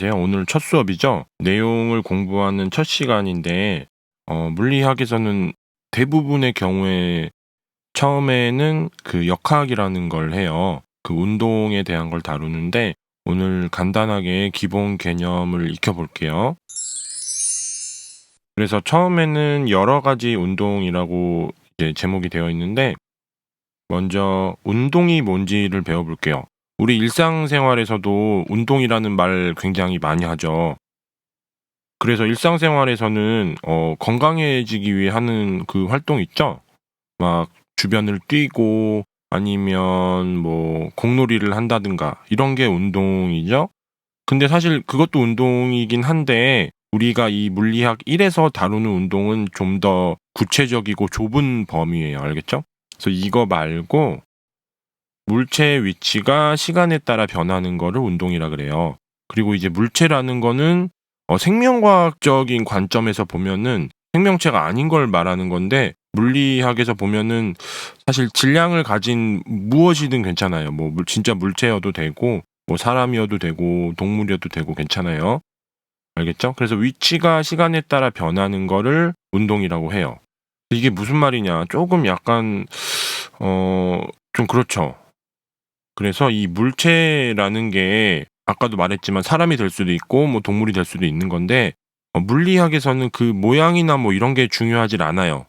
안녕하세요. 오늘 첫 수업이죠. 내용을 공부하는 첫 시간인데 물리학에서는 대부분의 경우에 처음에는 그 역학이라는 걸 해요. 그 운동에 대한 걸 다루는데 오늘 간단하게 기본 개념을 익혀볼게요. 그래서 처음에는 여러 가지 운동이라고 이제 제목이 되어 있는데 먼저 운동이 뭔지를 배워볼게요. 우리 일상생활에서도 운동이라는 말 굉장히 많이 하죠. 그래서 일상생활에서는 건강해지기 위해 하는 그 활동 있죠? 막 주변을 뛰고 아니면 뭐 공놀이를 한다든가 이런 게 운동이죠. 근데 사실 그것도 운동이긴 한데 우리가 이 물리학 1에서 다루는 운동은 좀 더 구체적이고 좁은 범위예요. 알겠죠? 그래서 이거 말고 물체의 위치가 시간에 따라 변하는 거를 운동이라 그래요. 그리고 이제 물체라는 거는 생명과학적인 관점에서 보면은 생명체가 아닌 걸 말하는 건데 물리학에서 보면은 사실 질량을 가진 무엇이든 괜찮아요. 뭐 진짜 물체여도 되고 뭐 사람이어도 되고 동물이어도 되고 괜찮아요. 알겠죠? 그래서 위치가 시간에 따라 변하는 거를 운동이라고 해요. 이게 무슨 말이냐? 조금 약간 좀 그렇죠. 그래서 이 물체라는 게 아까도 말했지만 사람이 될 수도 있고 뭐 동물이 될 수도 있는 건데 물리학에서는 그 모양이나 뭐 이런 게 중요하질 않아요.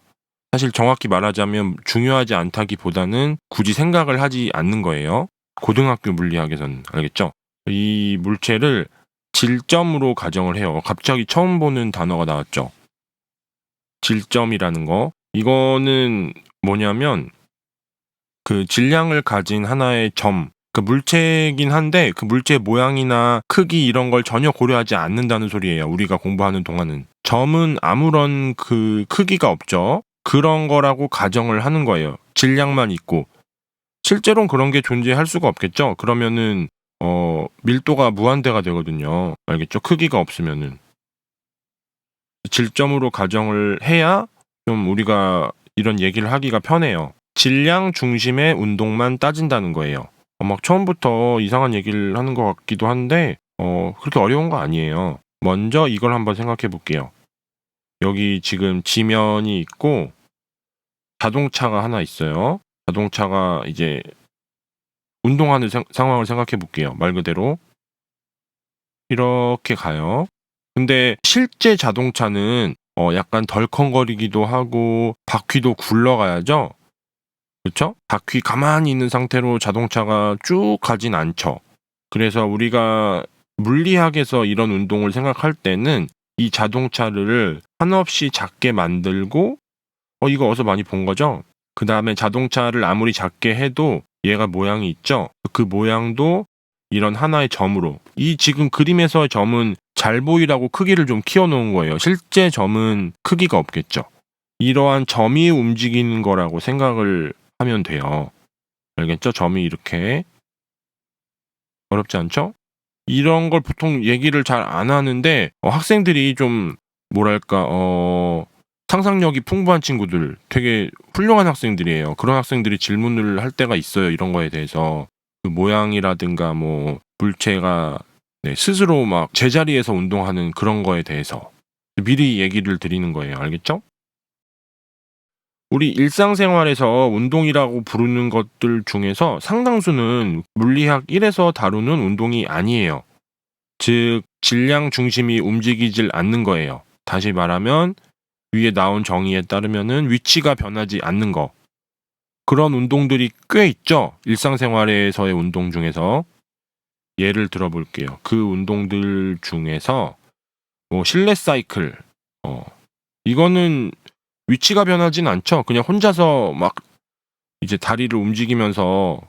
사실 정확히 말하자면 중요하지 않다기보다는 굳이 생각을 하지 않는 거예요. 고등학교 물리학에서는. 알겠죠? 이 물체를 질점으로 가정을 해요. 갑자기 처음 보는 단어가 나왔죠. 질점이라는 거. 이거는 뭐냐면 그 질량을 가진 하나의 점, 그 물체이긴 한데 그 물체의 모양이나 크기 이런 걸 전혀 고려하지 않는다는 소리예요. 우리가 공부하는 동안은. 점은 아무런 그 크기가 없죠. 그런 거라고 가정을 하는 거예요. 질량만 있고. 실제로는 그런 게 존재할 수가 없겠죠. 그러면은 밀도가 무한대가 되거든요. 알겠죠? 크기가 없으면은. 질점으로 가정을 해야 좀 우리가 이런 얘기를 하기가 편해요. 질량 중심의 운동만 따진다는 거예요. 막 처음부터 이상한 얘기를 하는 것 같기도 한데 그렇게 어려운 거 아니에요. 먼저 이걸 한번 생각해 볼게요. 여기 지금 지면이 있고 자동차가 하나 있어요. 자동차가 이제 운동하는 상황을 생각해 볼게요. 말 그대로 이렇게 가요. 근데 실제 자동차는 약간 덜컹거리기도 하고 바퀴도 굴러가야죠. 그렇죠? 바퀴 가만히 있는 상태로 자동차가 쭉 가진 않죠. 그래서 우리가 물리학에서 이런 운동을 생각할 때는 이 자동차를 한없이 작게 만들고 이거 어디서 많이 본 거죠? 그 다음에 자동차를 아무리 작게 해도 얘가 모양이 있죠? 그 모양도 이런 하나의 점으로 이 지금 그림에서의 점은 잘 보이라고 크기를 좀 키워놓은 거예요. 실제 점은 크기가 없겠죠. 이러한 점이 움직이는 거라고 생각을 하면 돼요. 알겠죠? 점이 이렇게 어렵지 않죠? 이런 걸 보통 얘기를 잘 안 하는데 학생들이 좀 뭐랄까 상상력이 풍부한 친구들 되게 훌륭한 학생들이에요. 그런 학생들이 질문을 할 때가 있어요. 이런 거에 대해서 그 모양이라든가 뭐 물체가 스스로 막 제자리에서 운동하는 그런 거에 대해서 미리 얘기를 드리는 거예요. 알겠죠? 우리 일상생활에서 운동이라고 부르는 것들 중에서 상당수는 물리학 1에서 다루는 운동이 아니에요. 즉, 질량 중심이 움직이질 않는 거예요. 다시 말하면 위에 나온 정의에 따르면은 위치가 변하지 않는 거. 그런 운동들이 꽤 있죠. 일상생활에서의 운동 중에서. 예를 들어볼게요. 그 운동들 중에서 뭐 실내 사이클. 이거는 위치가 변하진 않죠. 그냥 혼자서 막 이제 다리를 움직이면서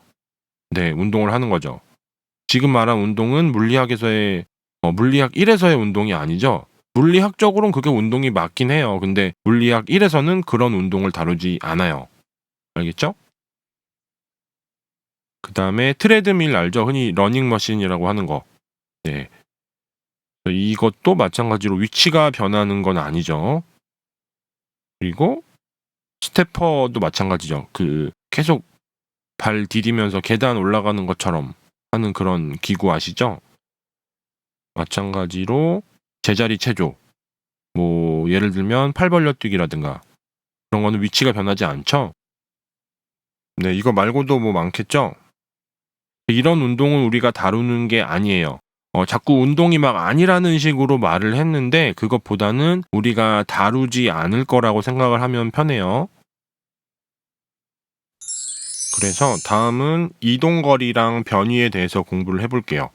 운동을 하는 거죠. 지금 말한 운동은 물리학에서의 물리학 1에서의 운동이 아니죠. 물리학적으로는 그게 운동이 맞긴 해요. 근데 물리학 1에서는 그런 운동을 다루지 않아요. 알겠죠? 그 다음에 트레드밀 알죠? 흔히 러닝머신이라고 하는 거. 네. 이것도 마찬가지로 위치가 변하는 건 아니죠. 그리고 스태퍼도 마찬가지죠. 그 계속 발 디디면서 계단 올라가는 것처럼 하는 그런 기구 아시죠? 마찬가지로 제자리 체조, 뭐 예를 들면 팔 벌려 뛰기라든가 그런 거는 위치가 변하지 않죠? 네, 이거 말고도 뭐 많겠죠? 이런 운동은 우리가 다루는 게 아니에요. 자꾸 운동이 막 아니라는 식으로 말을 했는데 그것보다는 우리가 다루지 않을 거라고 생각을 하면 편해요. 그래서 다음은 이동거리랑 변위에 대해서 공부를 해볼게요.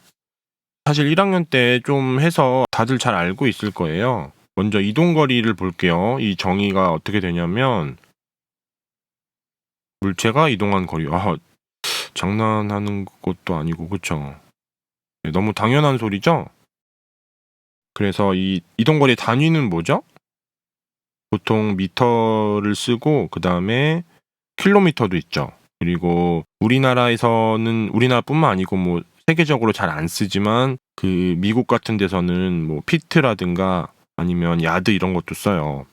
사실 1학년 때 좀 해서 다들 잘 알고 있을 거예요. 먼저 이동거리를 볼게요. 이 정의가 어떻게 되냐면 물체가 이동한 거리. 장난하는 것도 아니고 그쵸? 네, 너무 당연한 소리죠? 그래서 이 이동거리의 단위는 뭐죠? 보통 미터를 쓰고 그 다음에 킬로미터도 있죠. 그리고 우리나라에서는 우리나라뿐만 아니고 뭐 세계적으로 잘 안 쓰지만 그 미국 같은 데서는 뭐 피트라든가 아니면 야드 이런 것도 써요.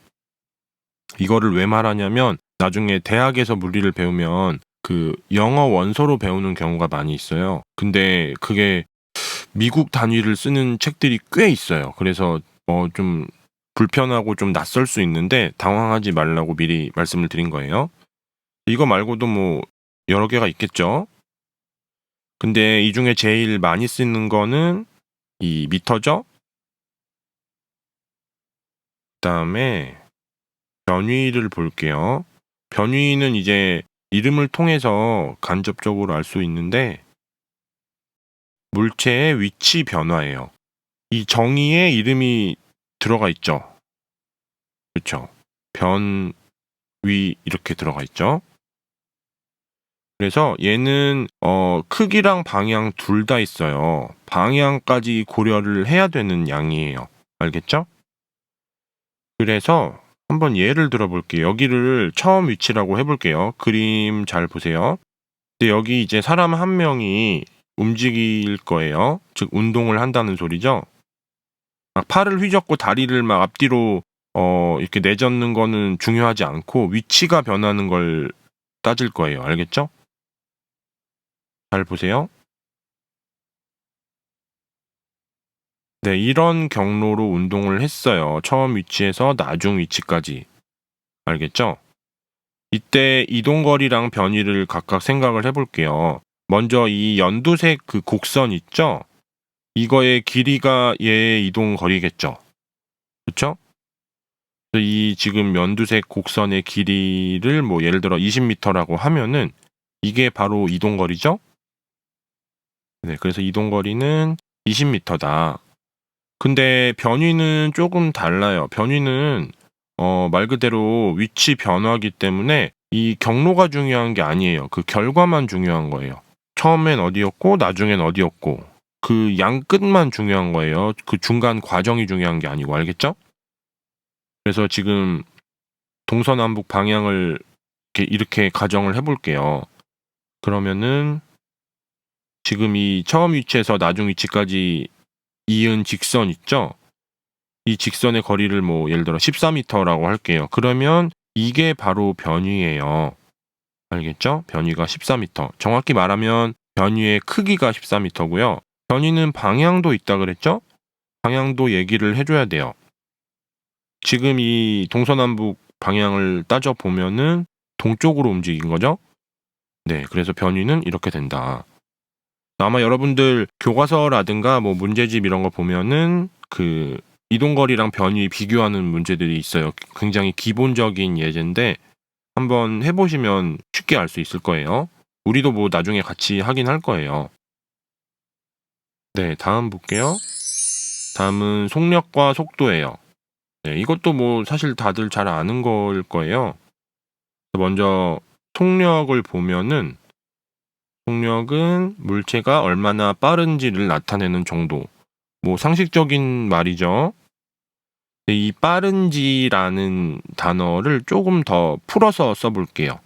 이거를 왜 말하냐면 나중에 대학에서 물리를 배우면 그 영어 원서로 배우는 경우가 많이 있어요. 근데 그게 미국 단위를 쓰는 책들이 꽤 있어요. 그래서 좀 불편하고 좀 낯설 수 있는데 당황하지 말라고 미리 말씀을 드린 거예요. 이거 말고도 뭐 여러 개가 있겠죠. 근데 이 중에 제일 많이 쓰는 거는 이 미터죠. 그다음에 변위를 볼게요. 변위는 이제 이름을 통해서 간접적으로 알 수 있는데 물체의 위치 변화예요. 이 정의에 이름이 들어가 있죠. 그렇죠. 변, 위 이렇게 들어가 있죠. 그래서 얘는 크기랑 방향 둘 다 있어요. 방향까지 고려를 해야 되는 양이에요. 알겠죠? 그래서 한번 예를 들어볼게요. 여기를 처음 위치라고 해볼게요. 그림 잘 보세요. 근데 여기 이제 사람 한 명이 움직일 거예요. 즉 운동을 한다는 소리죠. 막 팔을 휘젓고 다리를 막 앞뒤로 이렇게 내젓는 거는 중요하지 않고 위치가 변하는 걸 따질 거예요. 알겠죠? 잘 보세요. 네, 이런 경로로 운동을 했어요. 처음 위치에서 나중 위치까지. 알겠죠? 이때 이동거리랑 변위를 각각 생각을 해볼게요. 먼저 이 연두색 그 곡선 있죠? 이거의 길이가 얘의 이동거리겠죠? 그쵸? 이 지금 연두색 곡선의 길이를 뭐 예를 들어 20m라고 하면은 이게 바로 이동거리죠? 네, 그래서 이동거리는 20m다. 근데 변위는 조금 달라요. 변위는 말 그대로 위치 변화기 때문에 이 경로가 중요한 게 아니에요. 그 결과만 중요한 거예요. 처음엔 어디였고 나중엔 어디였고 그 양 끝만 중요한 거예요. 그 중간 과정이 중요한 게 아니고 알겠죠? 그래서 지금 동서남북 방향을 이렇게 가정을 해볼게요. 그러면은 지금 이 처음 위치에서 나중 위치까지 이은 직선 있죠? 이 직선의 거리를 뭐 예를 들어 14m라고 할게요. 그러면 이게 바로 변위예요. 알겠죠? 변위가 14m. 정확히 말하면 변위의 크기가 14m고요. 변위는 방향도 있다 그랬죠? 방향도 얘기를 해줘야 돼요. 지금 이 동서남북 방향을 따져 보면은 동쪽으로 움직인 거죠? 네, 그래서 변위는 이렇게 된다. 아마 여러분들 교과서라든가 뭐 문제집 이런 거 보면은 그 이동거리랑 변위 비교하는 문제들이 있어요. 굉장히 기본적인 예제인데 한번 해보시면 쉽게 알 수 있을 거예요. 우리도 뭐 나중에 같이 하긴 할 거예요. 네, 다음 볼게요. 다음은 속력과 속도예요. 네, 이것도 뭐 사실 다들 잘 아는 걸 거예요. 먼저 속력을 보면은 속력은 물체가 얼마나 빠른지를 나타내는 정도. 뭐 상식적인 말이죠. 이 빠른지라는 단어를 조금 더 풀어서 써볼게요.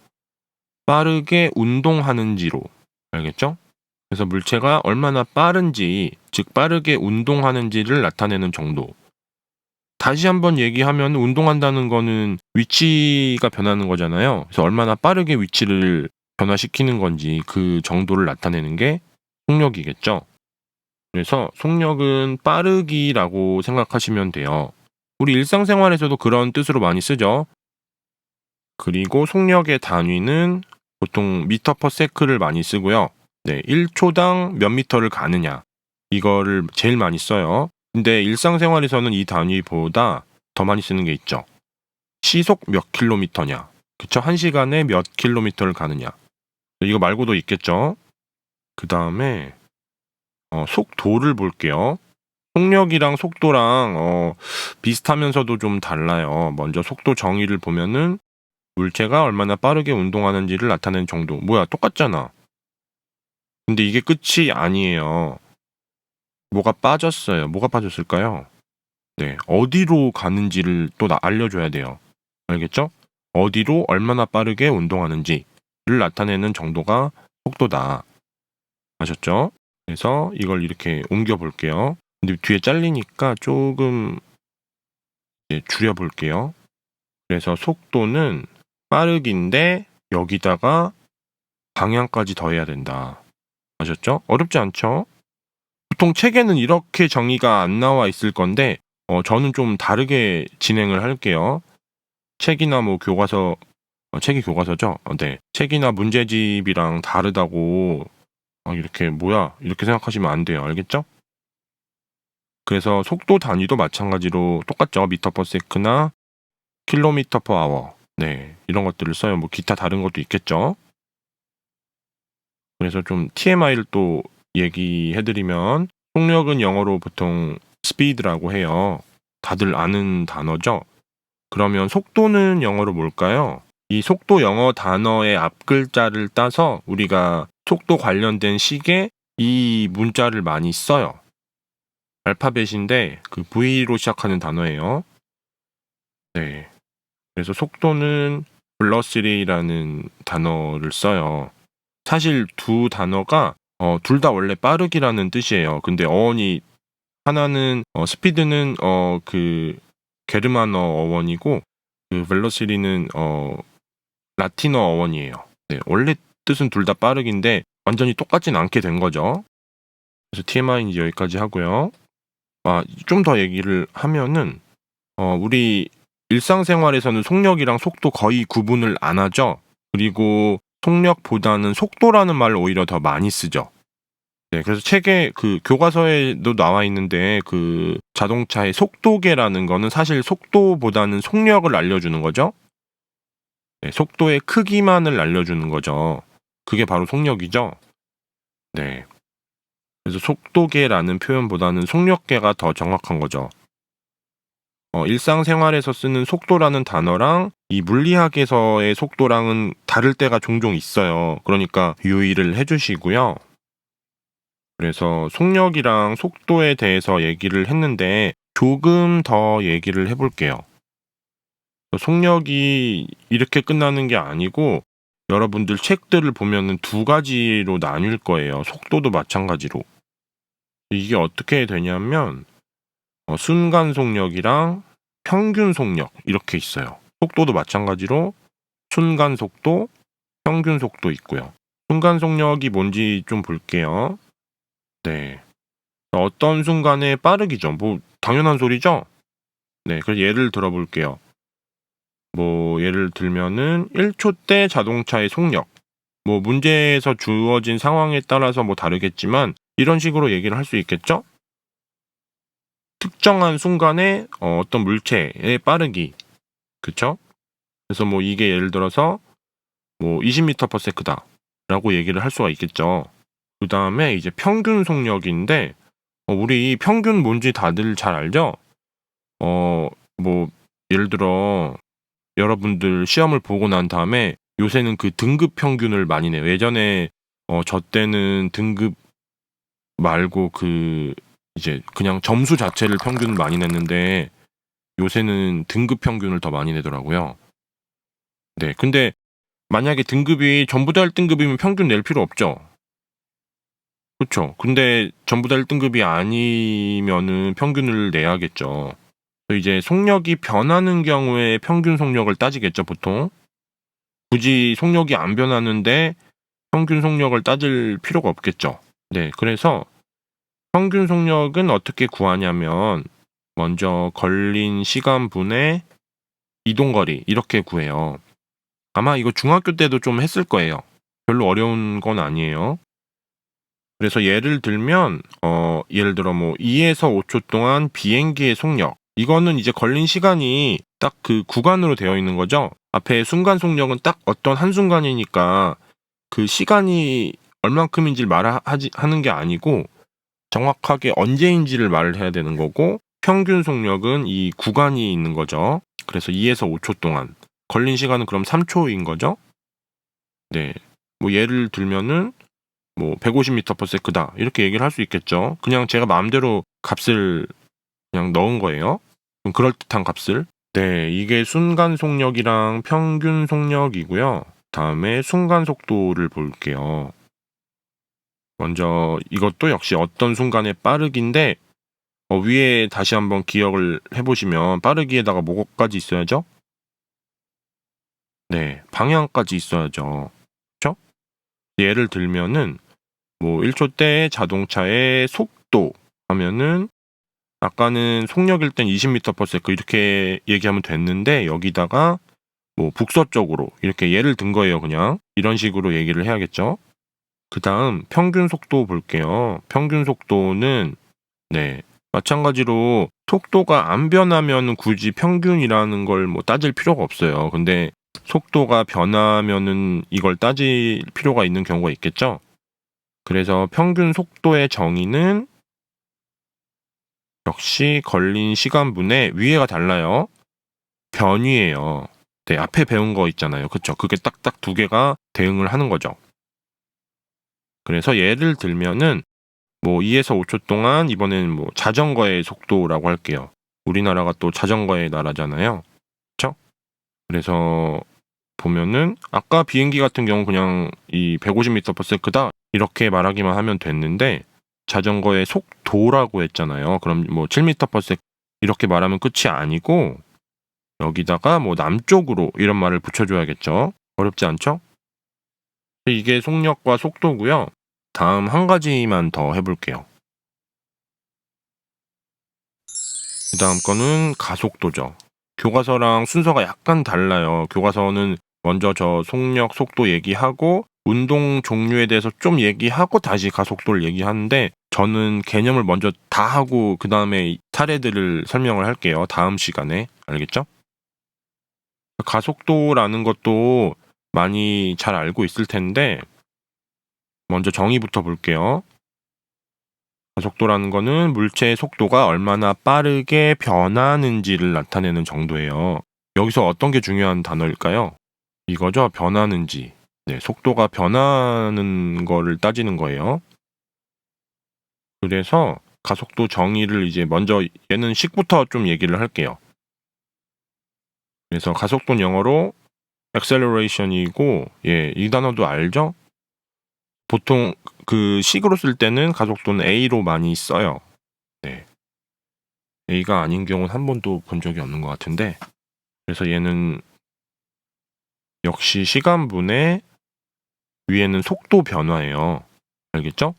빠르게 운동하는지로. 알겠죠? 그래서 물체가 얼마나 빠른지, 즉 빠르게 운동하는지를 나타내는 정도. 다시 한번 얘기하면 운동한다는 거는 위치가 변하는 거잖아요. 그래서 얼마나 빠르게 위치를 변화시키는 건지 그 정도를 나타내는 게 속력이겠죠. 그래서 속력은 빠르기라고 생각하시면 돼요. 우리 일상생활에서도 그런 뜻으로 많이 쓰죠. 그리고 속력의 단위는 보통 미터 퍼 세크를 많이 쓰고요. 1초당 몇 미터를 가느냐 이거를 제일 많이 써요. 근데 일상생활에서는 이 단위보다 더 많이 쓰는 게 있죠. 시속 몇 킬로미터냐, 그쵸? 1시간에 몇 킬로미터를 가느냐. 이거 말고도 있겠죠. 그 다음에 속도를 볼게요. 속력이랑 속도랑 비슷하면서도 좀 달라요. 먼저 속도 정의를 보면은 물체가 얼마나 빠르게 운동하는지를 나타내는 정도. 뭐야, 똑같잖아. 근데 이게 끝이 아니에요. 뭐가 빠졌어요. 뭐가 빠졌을까요? 어디로 가는지를 또 알려줘야 돼요. 알겠죠? 어디로 얼마나 빠르게 운동하는지를 나타내는 정도가 속도다. 아셨죠? 그래서 이걸 이렇게 옮겨 볼게요. 근데 뒤에 잘리니까 조금 줄여 볼게요. 그래서 속도는 빠르기인데 여기다가 방향까지 더해야 된다. 아셨죠? 어렵지 않죠? 보통 책에는 이렇게 정의가 안 나와 있을 건데 저는 좀 다르게 진행을 할게요. 책이나 뭐 교과서, 책이 교과서죠? 책이나 문제집이랑 다르다고 이렇게 뭐야 이렇게 생각하시면 안 돼요. 알겠죠? 그래서 속도 단위도 마찬가지로 똑같죠. 미터 퍼 세크나 킬로미터 퍼 아워. 이런 것들을 써요. 뭐 기타 다른 것도 있겠죠. 그래서 좀 TMI를 또 얘기해드리면 속력은 영어로 보통 speed라고 해요. 다들 아는 단어죠. 그러면 속도는 영어로 뭘까요? 이 속도 영어 단어의 앞글자를 따서 우리가 속도 관련된 식에 이 문자를 많이 써요. 알파벳인데 그 V로 시작하는 단어예요. 그래서 속도는 velocity라는 단어를 써요. 사실 두 단어가 둘 다 원래 빠르기라는 뜻이에요. 근데 어원이 하나는 스피드는 그 게르만어 어원이고 그 velocity는 라틴어 어원이에요. 원래 뜻은 둘 다 빠르기인데 완전히 똑같진 않게 된 거죠. 그래서 TMI는 이제 여기까지 하고요. 좀 더 얘기를 하면은 우리 일상생활에서는 속력이랑 속도 거의 구분을 안 하죠. 그리고 속력보다는 속도라는 말을 오히려 더 많이 쓰죠. 그래서 책에 그 교과서에도 나와 있는데 그 자동차의 속도계라는 거는 사실 속도보다는 속력을 알려주는 거죠. 속도의 크기만을 알려주는 거죠. 그게 바로 속력이죠. 그래서 속도계라는 표현보다는 속력계가 더 정확한 거죠. 일상생활에서 쓰는 속도라는 단어랑 이 물리학에서의 속도랑은 다를 때가 종종 있어요. 그러니까 유의를 해주시고요. 그래서 속력이랑 속도에 대해서 얘기를 했는데 조금 더 얘기를 해볼게요. 속력이 이렇게 끝나는 게 아니고 여러분들 책들을 보면은 두 가지로 나뉠 거예요. 속도도 마찬가지로. 이게 어떻게 되냐면 순간 속력이랑 평균 속력 이렇게 있어요. 속도도 마찬가지로 순간 속도, 평균 속도 있고요. 순간 속력이 뭔지 좀 볼게요. 어떤 순간에 빠르기죠. 뭐 당연한 소리죠. 그래서 예를 들어 볼게요. 뭐 예를 들면은 1초 때 자동차의 속력. 뭐 문제에서 주어진 상황에 따라서 뭐 다르겠지만 이런 식으로 얘기를 할 수 있겠죠? 특정한 순간에 어떤 물체의 빠르기. 그쵸? 그래서 뭐 이게 예를 들어서 뭐 20m per sec다 라고 얘기를 할 수가 있겠죠. 그 다음에 이제 평균 속력인데 우리 평균 뭔지 다들 잘 알죠? 뭐 예를 들어 여러분들 시험을 보고 난 다음에 요새는 그 등급 평균을 많이 내요. 예전에 저 때는 등급 말고 그 이제 그냥 점수 자체를 평균을 많이 냈는데 요새는 등급 평균을 더 많이 내더라고요. 근데 만약에 등급이 전부 다 1등급이면 평균 낼 필요 없죠. 그렇죠. 근데 전부 다 1등급이 아니면은 평균을 내야겠죠. 이제 속력이 변하는 경우에 평균 속력을 따지겠죠, 보통. 굳이 속력이 안 변하는데 평균 속력을 따질 필요가 없겠죠. 그래서 평균 속력은 어떻게 구하냐면 먼저 걸린 시간분의 이동거리 이렇게 구해요. 아마 이거 중학교 때도 좀 했을 거예요. 별로 어려운 건 아니에요. 그래서 예를 들면 예를 들어 뭐 2에서 5초 동안 비행기의 속력, 이거는 이제 걸린 시간이 딱 그 구간으로 되어 있는 거죠. 앞에 순간 속력은 딱 어떤 한순간이니까 그 시간이 얼만큼인지를 하는 게 아니고 정확하게 언제인지를 말을 해야 되는 거고, 평균 속력은 이 구간이 있는 거죠. 그래서 2에서 5초 동안 걸린 시간은 그럼 3초인 거죠. 네, 뭐 예를 들면은 뭐 150m/s다 이렇게 얘기를 할 수 있겠죠. 그냥 제가 마음대로 값을 그냥 넣은 거예요. 좀 그럴듯한 값을. 네, 이게 순간 속력이랑 평균 속력이고요. 다음에 순간 속도를 볼게요. 먼저 이것도 역시 어떤 순간의 빠르기인데 위에 다시 한번 기억을 해보시면 빠르기에다가 뭐까지 있어야죠? 네, 방향까지 있어야죠. 그렇죠? 예를 들면은 뭐 1초대 자동차의 속도 하면은 아까는 속력일 땐 20m/s 이렇게 얘기하면 됐는데 여기다가 뭐 북서쪽으로 이렇게 예를 든 거예요. 그냥 이런 식으로 얘기를 해야겠죠. 그 다음 평균 속도 볼게요. 평균 속도는 네, 마찬가지로 속도가 안 변하면 굳이 평균이라는 걸 뭐 따질 필요가 없어요. 근데 속도가 변하면은 이걸 따질 필요가 있는 경우가 있겠죠. 그래서 평균 속도의 정의는 역시 걸린 시간분의 위에가 달라요. 변위예요. 네, 앞에 배운 거 있잖아요. 그쵸? 그게 딱딱 두 개가 대응을 하는 거죠. 그래서 예를 들면은 뭐 2에서 5초 동안 이번에는 뭐 자전거의 속도라고 할게요. 우리나라가 또 자전거의 나라잖아요. 그쵸? 그래서 보면은 아까 비행기 같은 경우 그냥 이 150m/s다 이렇게 말하기만 하면 됐는데 자전거의 속도라고 했잖아요. 그럼 뭐 7m/s 이렇게 말하면 끝이 아니고 여기다가 뭐 남쪽으로 이런 말을 붙여줘야겠죠. 어렵지 않죠? 이게 속력과 속도고요. 다음 한 가지만 더 해볼게요. 그 다음 거는 가속도죠. 교과서랑 순서가 약간 달라요. 교과서는 먼저 저 속력, 속도 얘기하고 운동 종류에 대해서 좀 얘기하고 다시 가속도를 얘기하는데 저는 개념을 먼저 다 하고 그 다음에 사례들을 설명을 할게요. 다음 시간에. 알겠죠? 가속도라는 것도 많이 잘 알고 있을 텐데 먼저 정의부터 볼게요. 가속도라는 거는 물체의 속도가 얼마나 빠르게 변하는지를 나타내는 정도예요. 여기서 어떤 게 중요한 단어일까요? 이거죠. 변하는지. 네, 속도가 변하는 거를 따지는 거예요. 그래서 가속도 정의를 이제 먼저 얘는 식부터 좀 얘기를 할게요. 그래서 가속도는 영어로 acceleration이고, 예, 이 단어도 알죠? 보통 그 식으로 쓸 때는 가속도는 A로 많이 써요. 네. A가 아닌 경우는 한 번도 본 적이 없는 것 같은데, 그래서 얘는 역시 시간분의 위에는 속도 변화예요. 알겠죠?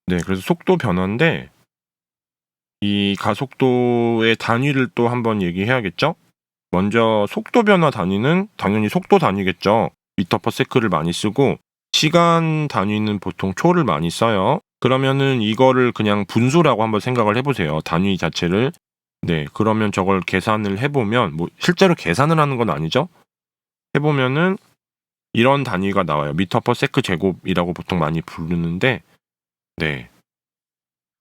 네, 그래서 속도 변화인데 이 가속도의 단위를 또 한번 얘기해야겠죠? 먼저 속도 변화 단위는 당연히 속도 단위겠죠. 미터 퍼 세크를 많이 쓰고 시간 단위는 보통 초를 많이 써요. 그러면은 이거를 그냥 분수라고 한번 생각을 해보세요. 단위 자체를. 네, 그러면 저걸 계산을 해보면 뭐 실제로 계산을 하는 건 아니죠. 해보면은 이런 단위가 나와요. 미터 퍼 세크 제곱이라고 보통 많이 부르는데 네.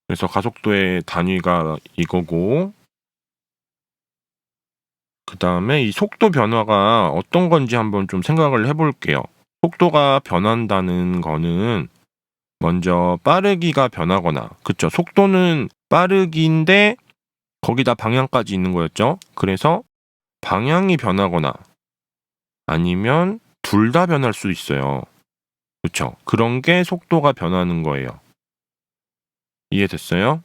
그래서 가속도의 단위가 이거고 그 다음에 이 속도 변화가 어떤 건지 한번 좀 생각을 해볼게요. 속도가 변한다는 거는 먼저 빠르기가 변하거나 그쵸? 속도는 빠르기인데 거기다 방향까지 있는 거였죠. 그래서 방향이 변하거나 아니면 둘 다 변할 수 있어요. 그쵸? 그런 게 속도가 변하는 거예요. 이해됐어요?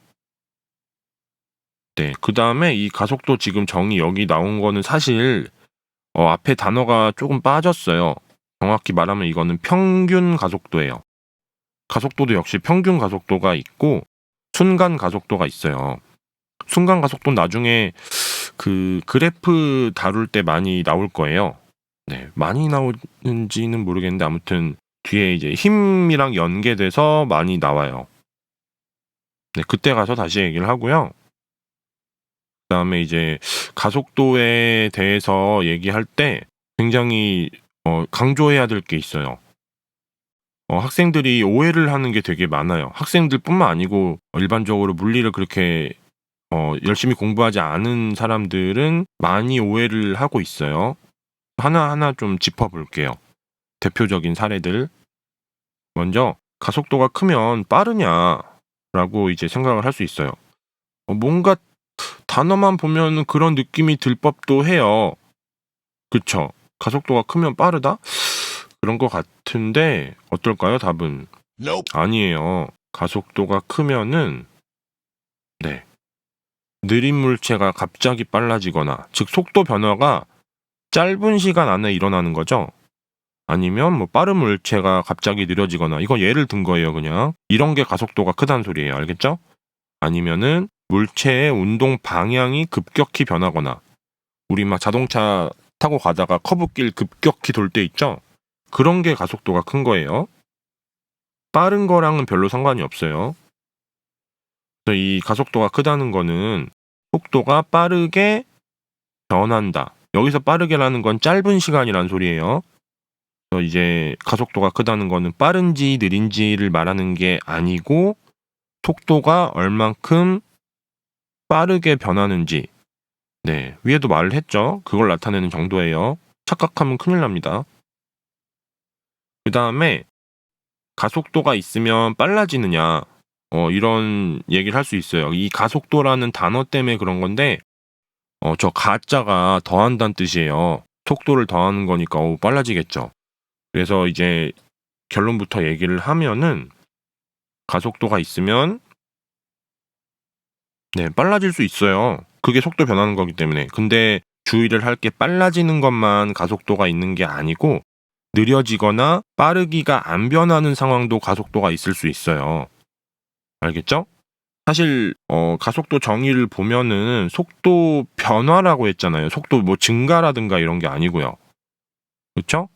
네. 그 다음에 이 가속도 지금 정의 여기 나온 거는 사실 앞에 단어가 조금 빠졌어요. 정확히 말하면 이거는 평균 가속도예요. 가속도도 역시 평균 가속도가 있고 순간 가속도가 있어요. 순간 가속도는 나중에 그 그래프 다룰 때 많이 나올 거예요. 네, 많이 나오는지는 모르겠는데 아무튼 뒤에 이제 힘이랑 연계돼서 많이 나와요. 네, 그때 가서 다시 얘기를 하고요. 그다음에 이제 가속도에 대해서 얘기할 때 굉장히 강조해야 될 게 있어요. 학생들이 오해를 하는 게 되게 많아요. 학생들뿐만 아니고 일반적으로 물리를 그렇게 열심히 공부하지 않은 사람들은 많이 오해를 하고 있어요. 하나하나 좀 짚어볼게요. 대표적인 사례들. 먼저 가속도가 크면 빠르냐라고 이제 생각을 할 수 있어요. 뭔가 단어만 보면 그런 느낌이 들 법도 해요. 그쵸? 가속도가 크면 빠르다? 그런 것 같은데 어떨까요? 답은 아니에요. 가속도가 크면은 느린 물체가 갑자기 빨라지거나, 즉 속도 변화가 짧은 시간 안에 일어나는 거죠. 아니면 뭐 빠른 물체가 갑자기 느려지거나, 이거 예를 든 거예요. 그냥 이런 게 가속도가 크다는 소리예요. 알겠죠? 아니면은 물체의 운동 방향이 급격히 변하거나, 우리 막 자동차 타고 가다가 커브길 급격히 돌 때 있죠? 그런 게 가속도가 큰 거예요. 빠른 거랑은 별로 상관이 없어요. 그래서 이 가속도가 크다는 거는 속도가 빠르게 변한다. 여기서 빠르게라는 건 짧은 시간이란 소리예요. 그래서 이제 가속도가 크다는 거는 빠른지 느린지를 말하는 게 아니고 속도가 얼만큼 빠르게 변하는지, 위에도 말을 했죠. 그걸 나타내는 정도예요. 착각하면 큰일 납니다. 그 다음에 가속도가 있으면 빨라지느냐, 이런 얘기를 할 수 있어요. 이 가속도라는 단어 때문에 그런 건데, 저 가짜가 더한다는 뜻이에요. 속도를 더하는 거니까 빨라지겠죠. 그래서 이제 결론부터 얘기를 하면은 가속도가 있으면 빨라질 수 있어요. 그게 속도 변하는 거기 때문에. 근데 주의를 할 게 빨라지는 것만 가속도가 있는 게 아니고 느려지거나 빠르기가 안 변하는 상황도 가속도가 있을 수 있어요. 알겠죠? 사실 가속도 정의를 보면은 속도 변화라고 했잖아요. 속도 뭐 증가라든가 이런 게 아니고요. 그렇죠?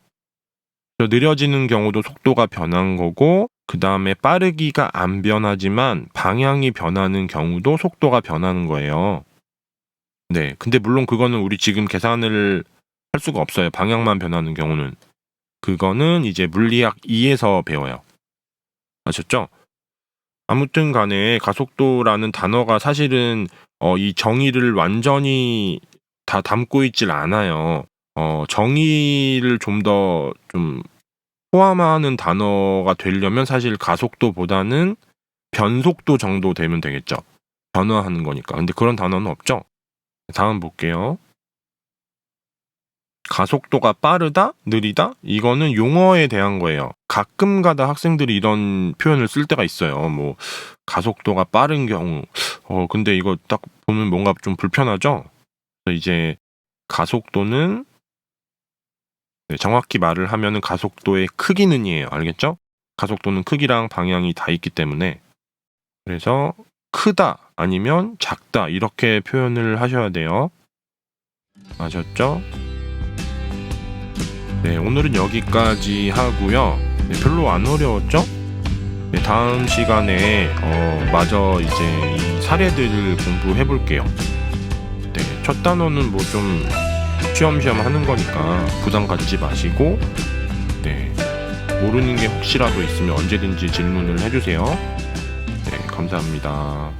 느려지는 경우도 속도가 변한 거고, 그 다음에 빠르기가 안 변하지만 방향이 변하는 경우도 속도가 변하는 거예요. 네, 근데 물론 그거는 우리 지금 계산을 할 수가 없어요. 방향만 변하는 경우는. 그거는 이제 물리학 2에서 배워요. 아셨죠? 아무튼 간에 가속도라는 단어가 사실은 이 정의를 완전히 다 담고 있질 않아요. 정의를 좀 더 포함하는 단어가 되려면 사실 가속도보다는 변속도 정도 되면 되겠죠. 변화하는 거니까. 근데 그런 단어는 없죠. 다음 볼게요. 가속도가 빠르다? 느리다? 이거는 용어에 대한 거예요. 가끔가다 학생들이 이런 표현을 쓸 때가 있어요. 뭐 가속도가 빠른 경우. 근데 이거 딱 보면 뭔가 좀 불편하죠? 그래서 이제 가속도는 정확히 말을 하면은 가속도의 크기는이에요. 알겠죠? 가속도는 크기랑 방향이 다 있기 때문에. 그래서 크다 아니면 작다 이렇게 표현을 하셔야 돼요. 아셨죠? 네, 오늘은 여기까지 하고요. 별로 안 어려웠죠? 다음 시간에 마저 이제 이 사례들을 공부해 볼게요. 첫 단어는 뭐 좀 쉬엄쉬엄 하는 거니까 부담 갖지 마시고, 모르는 게 혹시라도 있으면 언제든지 질문을 해주세요. 감사합니다.